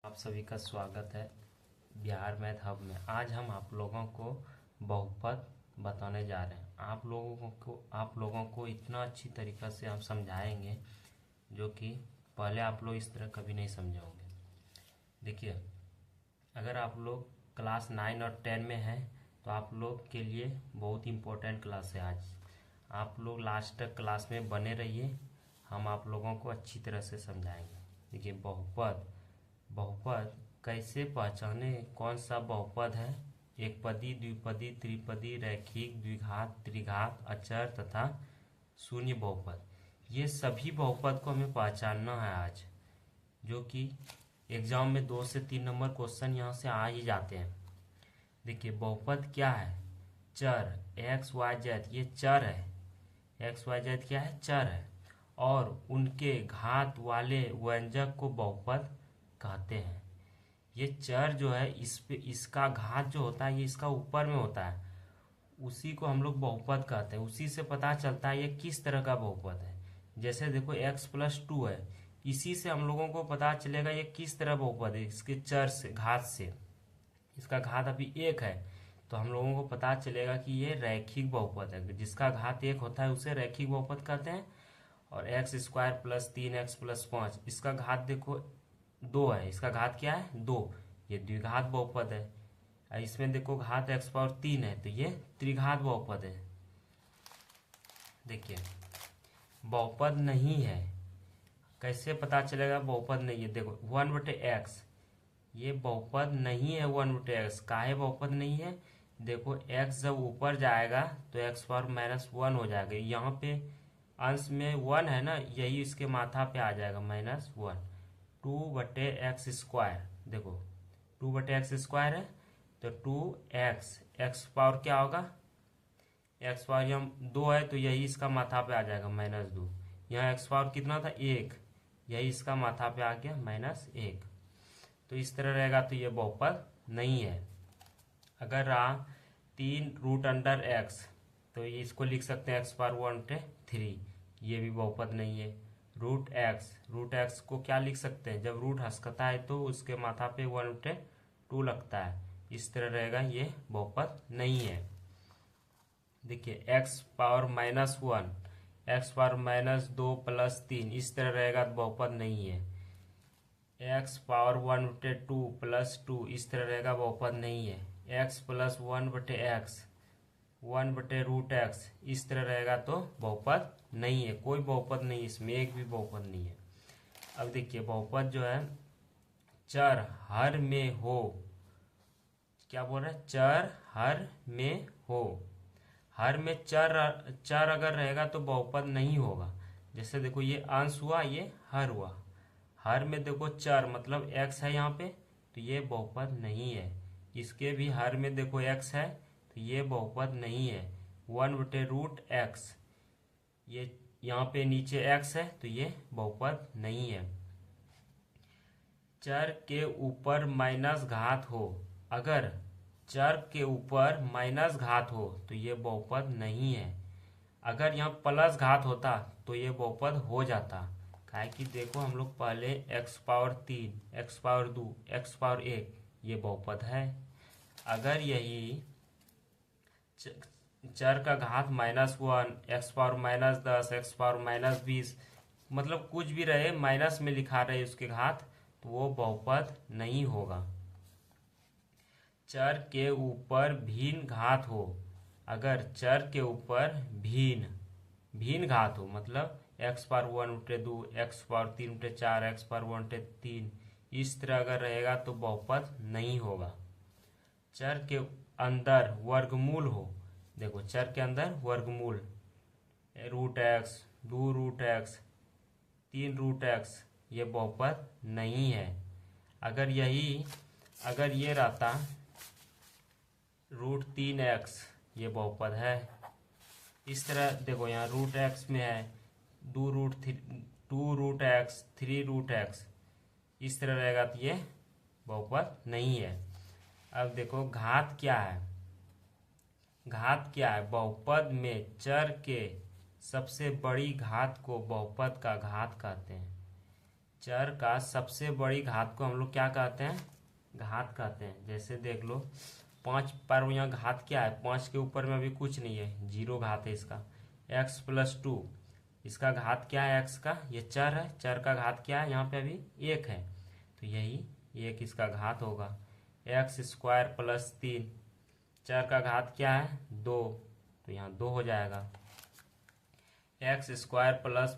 आप सभी का स्वागत है बिहार मैथ हब में। आज हम आप लोगों को बहुपद बताने जा रहे हैं। आप लोगों को इतना अच्छी तरीक़ा से हम समझाएंगे जो कि पहले आप लोग इस तरह कभी नहीं समझे होंगे। देखिए, अगर आप लोग क्लास 9 और 10 में हैं तो आप लोग के लिए बहुत इम्पोर्टेंट क्लास है आज। आप लोग लास्ट तक क्लास में बने रहिए, हम आप लोगों को अच्छी तरह से समझाएंगे। देखिए, बहुपद कैसे पहचाने, कौन सा बहुपद है, एकपदी, द्विपदी, त्रिपदी, रैखिक, द्विघात, त्रिघात, अचर तथा शून्य बहुपद, ये सभी बहुपद को हमें पहचानना है आज, जो कि एग्जाम में 2 से 3 नंबर क्वेश्चन यहाँ से आ ही जाते हैं। देखिए, बहुपद क्या है? चर एक्स वाई जेड, ये चर है। एक्स वाई जेड क्या है? चर है। और उनके घात वाले व्यंजक को बहुपद कहते हैं। ये चर जो है, इस पे इसका घात जो होता है ये इसका ऊपर में होता है, उसी को हम लोग बहुपद कहते हैं। उसी से पता चलता है ये किस तरह का बहुपद है। जैसे देखो x+2 है, इसी से हम लोगों को पता चलेगा ये किस तरह बहुपद है। इसके चर से, घात से, इसका घात अभी 1 है तो हम लोगों को पता चलेगा कि ये रैखिक बहुपद है। जिसका घात 1 होता है उसे रैखिक बहुपद कहते हैं। और x² + 3x + 5, इसका घात देखो 2 है, इसका घात क्या है? 2, ये द्विघात बहुपद है। और इसमें देखो घात x⁴ है तो ये त्रिघात बहुपद है। देखिए, बहुपद नहीं है, कैसे पता चलेगा बहुपद नहीं है? देखो 1/x, ये बहुपद नहीं है। 1/x काहे बहुपद नहीं है? देखो x जब ऊपर जाएगा तो x⁻−1 हो जाएगा। यहाँ पे अंश में 1 है ना, यही इसके माथा पे आ जाएगा -1। 2/x², देखो 2/x² है तो 2x, x पावर क्या होगा? x पावर यहाँ 2 है तो यही इसका माथा पे आ जाएगा -2। यहाँ x पावर कितना था? 1, यही इसका माथा पे आ गया -1। तो इस तरह रहेगा तो ये बहुपद नहीं है। अगर रहा 3√x तो ये इसको लिख सकते हैं x⁻⁴, ये भी बहुपद नहीं है। √x को क्या लिख सकते हैं? जब रूट हंसकता है तो उसके माथा पे 1/2 लगता है, इस तरह रहेगा, ये बहुपद नहीं है। देखिए x⁻−1, x⁻−2 + 3, इस तरह रहेगा तो बहुपद नहीं है। x⁻1/2 + 2, इस तरह रहेगा, बहुपद नहीं है। x + 1/x, 1/√x, इस तरह रहेगा तो बहुपद नहीं है। कोई बहुपद नहीं, इसमें एक भी बहुपद नहीं है। अब देखिए, बहुपद जो है चर हर में हो, क्या बोल रहा है? चर हर में हो। हर में चर अगर रहेगा तो बहुपद नहीं होगा। जैसे देखो, ये अंश हुआ, ये हर हुआ। हर में देखो चर मतलब x है यहाँ पे, तो ये बहुपद नहीं है। इसके भी हर में देखो x है तो ये बहुपद नहीं है। 1/√x, ये यहाँ पे नीचे x है तो ये बहुपद नहीं है। चर के ऊपर माइनस घात हो, अगर चर के ऊपर माइनस घात हो तो ये बहुपद नहीं है। अगर यहाँ प्लस घात होता तो ये बहुपद हो जाता। काहे कि देखो, हम लोग पहले x⁻3, x⁻2, x⁻1, ये बहुपद है। अगर यही चर का घात -1, x⁻−10, x⁻−20, मतलब कुछ भी रहे, माइनस में लिखा रहे उसके घात, तो वो बहुपद नहीं होगा। चर के ऊपर भिन्न घात हो, अगर चर के ऊपर भिन्न घात हो, मतलब x⁻1/2, x⁻3/4, x⁻1/3, इस तरह अगर रहेगा तो बहुपद नहीं होगा। चर के अंदर वर्गमूल हो, देखो चर के अंदर वर्गमूल, √x, 2√x, 3√x, ये बहुपद नहीं है। अगर ये रहता √3x, ये बहुपद है। इस तरह देखो, यहाँ √x में है 2√x, 3√x, इस तरह रहेगा तो ये बहुपद नहीं है। अब देखो घात क्या है? घात क्या है? बहुपद में चर के सबसे बड़ी घात को बहुपद का घात कहते हैं। चर का सबसे बड़ी घात को हम लोग क्या कहते हैं, घात कहते हैं। जैसे देख लो 5 पर यहाँ घात क्या है, 5 के ऊपर में अभी कुछ नहीं है, 0 घात है इसका। x+2 इसका घात क्या है, x का, ये चर है, चर का घात क्या है, यहाँ पे अभी 1 है, तो यही 1 इसका घात होगा। x² + 3 चर का घात क्या है, 2, तो यहाँ 2 हो जाएगा। x² +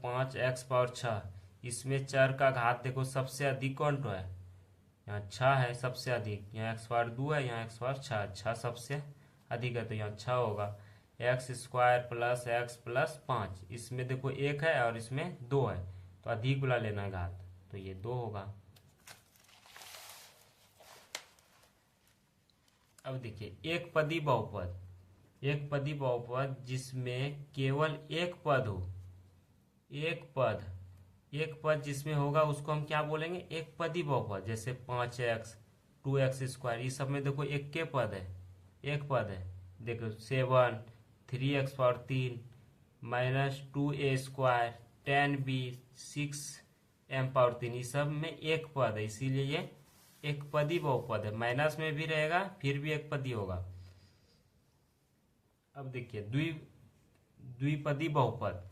5x⁴ इसमें चर का घात देखो सबसे अधिक कौन तो है, यहाँ 6 है सबसे अधिक, यहाँ x² है, यहाँ x⁴ 6 सबसे अधिक है, तो यहाँ 6 होगा। x² + x + 5 इसमें देखो 1 है और इसमें 2 है, तो अधिक वाला लेना है घात, तो ये 2 होगा। अब देखिए एक पदी बहुपद, एक पदी बहुपद जिसमें केवल एक पद हो, एक पद जिसमें होगा उसको हम क्या बोलेंगे, एक पदी बहुपद। जैसे 5x 2x², ये सब में देखो एक के पद है, एक पद है। देखो 7 3x⁴ -2a² 10b 6m⁴ ये सब में एक पद है, इसीलिए ये एक पदी बहुपद है। माइनस में भी रहेगा फिर भी एक पदी होगा। अब देखिए द्विपदी बहुपद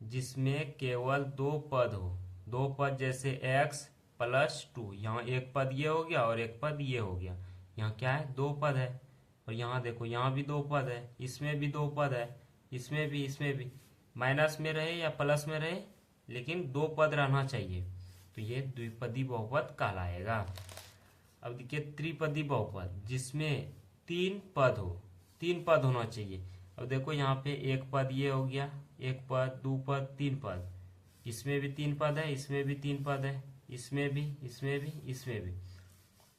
जिसमें केवल 2 पद हो, 2 पद जैसे x+2, यहाँ एक पद ये हो गया और एक पद ये हो गया, यहाँ क्या है, 2 पद है। और यहाँ देखो यहाँ भी 2 पद है, इसमें भी 2 पद है, इसमें भी माइनस में रहे या प्लस में रहे लेकिन 2 पद रहना चाहिए, तो ये द्विपदी बहुपद कहलाएगा। अब देखिए त्रिपदी बहुपद जिसमें 3 पद हो, 3 पद होना चाहिए। अब देखो यहाँ पे एक पद ये हो गया, एक पद 2 पद 3 पद, इसमें भी 3 पद है, इसमें भी 3 पद है, इसमें भी, इसमें भी,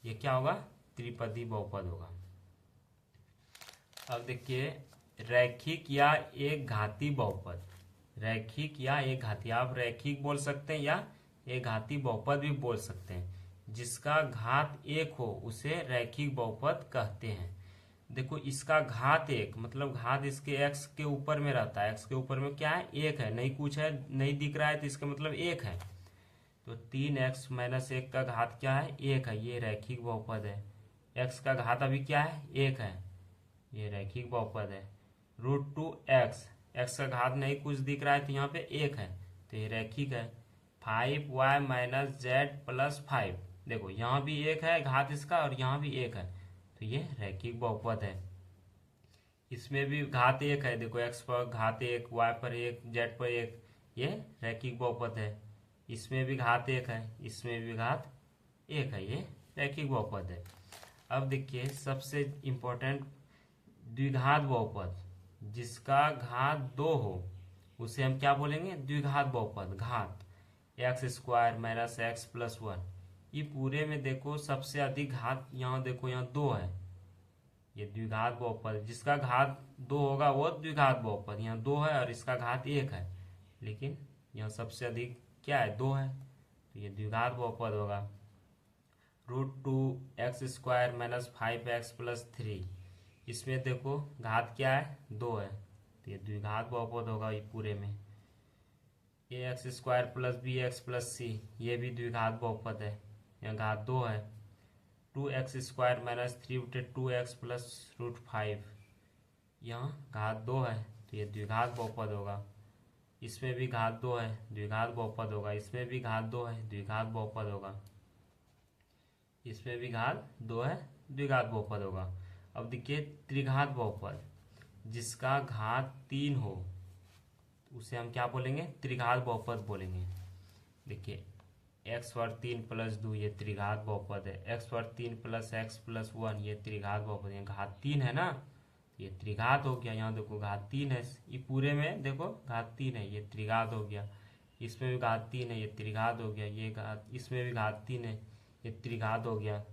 ये क्या होगा, त्रिपदी बहुपद होगा। अब देखिए रैखिक या एक घाती बहुपद, रैखिक या एक घाती, आप रैखिक बोल सकते हैं या एक घाती बहुपद भी बोल सकते हैं। जिसका घात 1 हो उसे रैखिक बहुपद कहते हैं। देखो इसका घात 1 मतलब घात इसके x के ऊपर में रहता है, x के ऊपर में क्या है, 1 है, नहीं कुछ है, नहीं दिख रहा है, तो इसका मतलब 1 है। तो 3x - 1 का घात क्या है, 1 है, ये रैखिक बहुपद है। x का घात अभी क्या है, 1 है, ये रैखिक बहुपद है। √2x, x का घात नहीं कुछ दिख रहा है तो यहाँ पे 1 है, तो ये रैखिक है। 5y - z + 5, देखो यहाँ भी 1 है घात इसका और यहाँ भी 1 है, तो ये रैखिक बहुपद है। इसमें भी घात 1 है, देखो x पर घात 1, y पर 1, z पर 1, ये रैखिक बहुपद है। इसमें भी घात 1 है, इसमें भी घात 1 है, ये रैखिक बहुपद है। अब देखिए सबसे इम्पोर्टेंट द्विघात बहुपद जिसका घात 2 हो उसे हम क्या बोलेंगे, द्विघात बहुपद। घात x² - x + 1, ये पूरे में देखो सबसे अधिक घात, यहाँ देखो यहाँ 2 है, ये द्विघात बहुपद। जिसका घात 2 होगा वो द्विघात बहुपद। यहाँ 2 है और इसका घात 1 है, लेकिन यहाँ सबसे अधिक क्या है, 2 है, तो ये द्विघात बहुपद होगा। √2x² - 5x + 3, इसमें देखो घात क्या है, 2 है, तो ये द्विघात बहुपद होगा ये पूरे में। ax² + bx + c, ये भी द्विघात बहुपद है, यहाँ घात 2 है। 2x² - 3√2x + √5, यहाँ घात 2 है, तो ये द्विघात बहुपद होगा। इसमें भी घात 2 है, द्विघात बहुपद होगा। इसमें भी घात 2 है, द्विघात बहुपद होगा। इसमें भी घात 2 है, द्विघात बहुपद होगा। अब देखिए त्रिघात बहुपद जिसका घात 3 हो उसे हम क्या बोलेंगे, त्रिघात बहुपद बोलेंगे। देखिए x⁴ 3 + 2, ये त्रिघात बहुपद है। x⁴ 3 + x + 1, ये त्रिघात बहुपद है। घात 3 है ना, ये त्रिघात हो गया। यहाँ देखो घात 3 है, ये पूरे में देखो घात 3 है, ये त्रिघात हो गया। इसमें भी घात 3 है, ये त्रिघात हो गया। ये घात, इसमें भी घात 3 है, ये त्रिघात हो गया।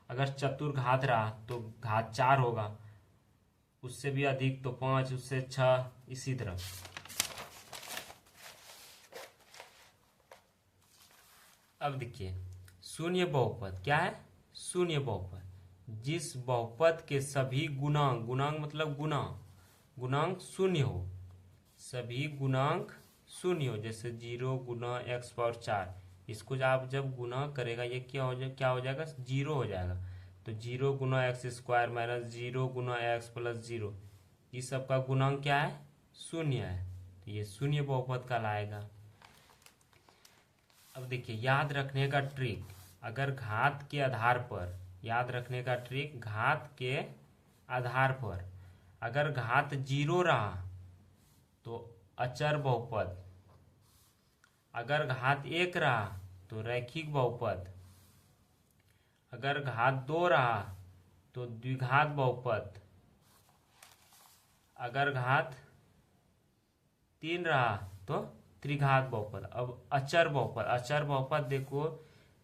अगर चतुर्घात रहा तो घात 4 होगा, उससे भी अधिक तो 5, उससे 6, इसी तरह। अब देखिए शून्य बहुपद क्या है, शून्य बहुपद जिस बहुपद के सभी गुणांक, गुणांक मतलब गुणांक शून्य हो, सभी गुणांक शून्य हो। जैसे 0 × x⁴ 4, इसको जब आप जब गुना करेगा ये क्या हो जाएगा, जीरो हो जाएगा। तो जीरो गुना एक्स स्क्वायर माइनस जीरो गुना एक्स प्लस जीरो, इस सब का गुणांक क्या है, शून्य है। तो ये शून्य बहुपद कहलाएगा। अब देखिए याद रखने का ट्रिक, अगर घात के आधार पर, याद रखने का ट्रिक, घात के आधार पर अगर घात जीरो रहा तो अचर बहुपद, अगर घात एक रहा तो रैखिक बहुपद, अगर घात दो रहा तो द्विघात बहुपद, अगर घात तीन रहा तो त्रिघात बहुपद। अब अचर बहुपद, अचर बहुपद देखो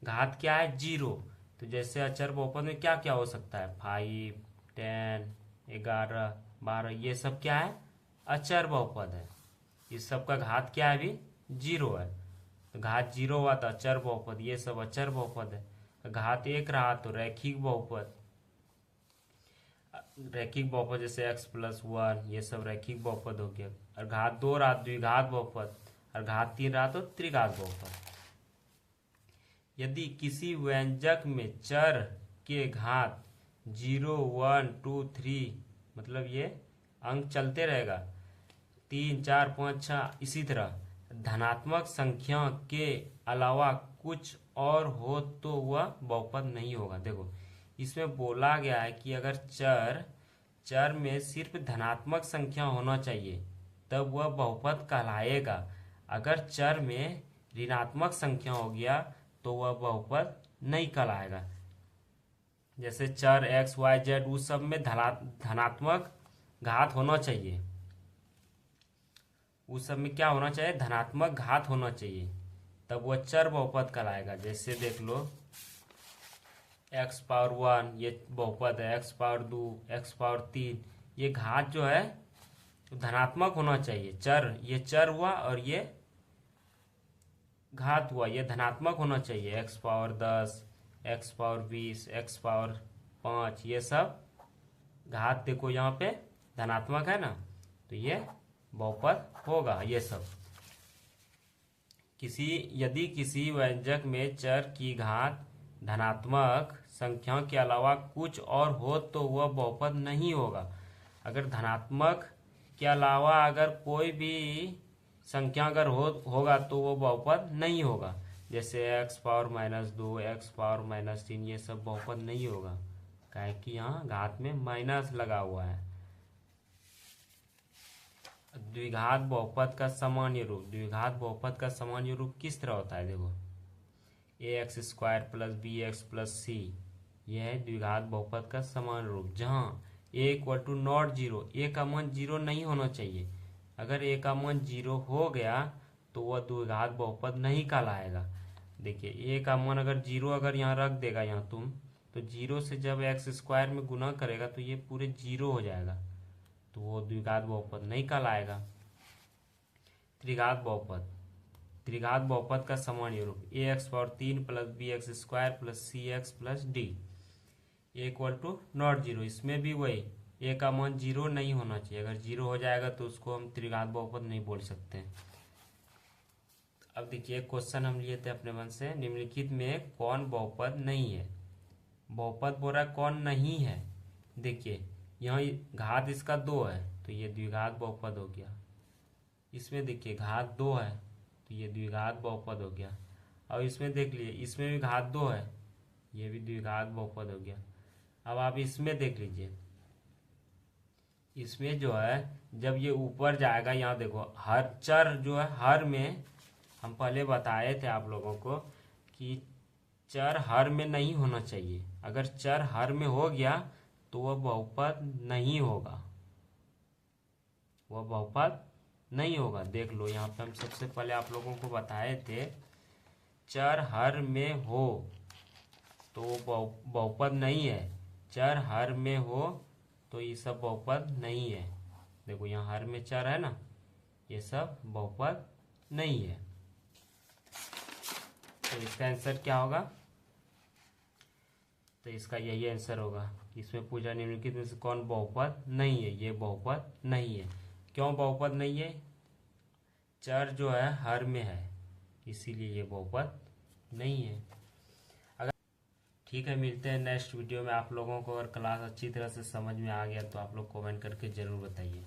घात क्या है, जीरो। तो जैसे अचर बहुपद में क्या क्या हो सकता है, 5, 10, 11, 12, ये सब क्या है, अचर बहुपद है। इस सब का घात क्या है, अभी जीरो है। तो घात जीरो हुआ तो अचर बहुपद, ये सब अचर बहुपद है। घात एक रहा तो रैखिक बहुपद, रैखिक बहुपद जैसे x प्लस वन, ये सब रैखिक बहुपद हो गया। और घात दो रहा द्विघात बहुपद, और घात तीन रहा तो त्रिघात बहुपद। यदि किसी व्यंजक में चर के घात 0, 1, 2, 3, मतलब ये अंक चलते रहेगा, 3, 4, 5, 6, इसी तरह धनात्मक संख्या के अलावा कुछ और हो तो वह बहुपद नहीं होगा। देखो इसमें बोला गया है कि अगर चर में सिर्फ धनात्मक संख्या होना चाहिए तब वह बहुपद कहलाएगा। अगर चर में ऋणात्मक संख्या हो गया तो वह बहुपद नहीं कहलाएगा। जैसे चर x, y, z, उस सब में धनात्मक घात होना चाहिए, उस सब में क्या होना चाहिए, धनात्मक घात होना चाहिए, तब वह चर बहुपद कहलाएगा। जैसे देख लो x पावर 1 ये बहुपद है, x पावर 2, x पावर 3, ये घात जो है धनात्मक होना चाहिए। चर, ये चर हुआ और ये घात हुआ, ये धनात्मक होना चाहिए। x power 10, x power 20, x power 5, ये सब घात देखो यहाँ पे धनात्मक है ना, तो ये बहुपद होगा। ये सब यदि किसी व्यंजक में चर की घात धनात्मक संख्या के अलावा कुछ और हो तो वह बहुपद नहीं होगा। अगर धनात्मक के अलावा अगर कोई भी संख्या अगर होगा तो वो बहुपद नहीं होगा। जैसे x पावर -2, x पावर -3, ये सब बहुपद नहीं होगा, काहे कि यहाँ घात में माइनस लगा हुआ है। द्विघात बहुपद का सामान्य रूप, द्विघात बहुपद का सामान्य रूप किस तरह होता है, देखो ax² plus bx plus c, यह है द्विघात बहुपद का सामान्य रूप, जहाँ a = नॉट जीरो, a का मान जीरो नहीं होना चाहिए। अगर a का मान जीरो हो गया तो वह द्विघात बहुपद नहीं कहलाएगा। देखिए a का मान अगर जीरो अगर यहाँ रख देगा यहाँ तुम, तो जीरो से जब x² में गुना करेगा तो ये पूरे जीरो हो जाएगा, तो वो द्विघात बहुपद नहीं कहलाएगा। त्रिघात बहुपद, त्रिघात बहुपद का सामान्य रूप ax³ plus bx² plus cx plus d = not zero. इसमें भी वही a का मान जीरो नहीं होना चाहिए, अगर जीरो हो जाएगा तो उसको हम त्रिघात बहुपद नहीं बोल सकते। अब देखिए क्वेश्चन हम लिए थे अपने मन से, निम्नलिखित में कौन बहुपद नहीं है। बहुपद बोल रहा कौन नहीं है। देखिए यहाँ घात इसका 2 है तो ये द्विघात बहुपद हो गया। इसमें देखिए घात 2 है तो ये द्विघात बहुपद हो गया। और इसमें देख लीजिए इसमें भी घात 2 है, ये भी द्विघात बहुपद हो गया। अब आप इसमें देख लीजिए, इसमें जो है जब ये ऊपर जाएगा, यहाँ देखो हर चर जो है, हर में हम पहले बताए थे आप लोगों को कि चर हर में नहीं होना चाहिए। अगर चर हर में हो गया तो वह बहुपद नहीं होगा, वह बहुपद नहीं होगा। देख लो यहाँ पे हम सबसे पहले आप लोगों को बताए थे, चर हर में हो तो वो बहुपद नहीं है, चर हर में हो तो ये सब बहुपद नहीं है। देखो यहाँ हर में चर है ना, ये सब बहुपद नहीं है। तो इसका आंसर क्या होगा, तो इसका यही आंसर होगा। इसमें पूछा निम्नलिखित में से कौन बहुपद नहीं है, ये बहुपद नहीं है। क्यों बहुपद नहीं है, चर जो है हर में है, इसीलिए ये बहुपद नहीं है। अगर ठीक है, मिलते हैं नेक्स्ट वीडियो में। आप लोगों को अगर क्लास अच्छी तरह से समझ में आ गया तो आप लोग कमेंट करके ज़रूर बताइए।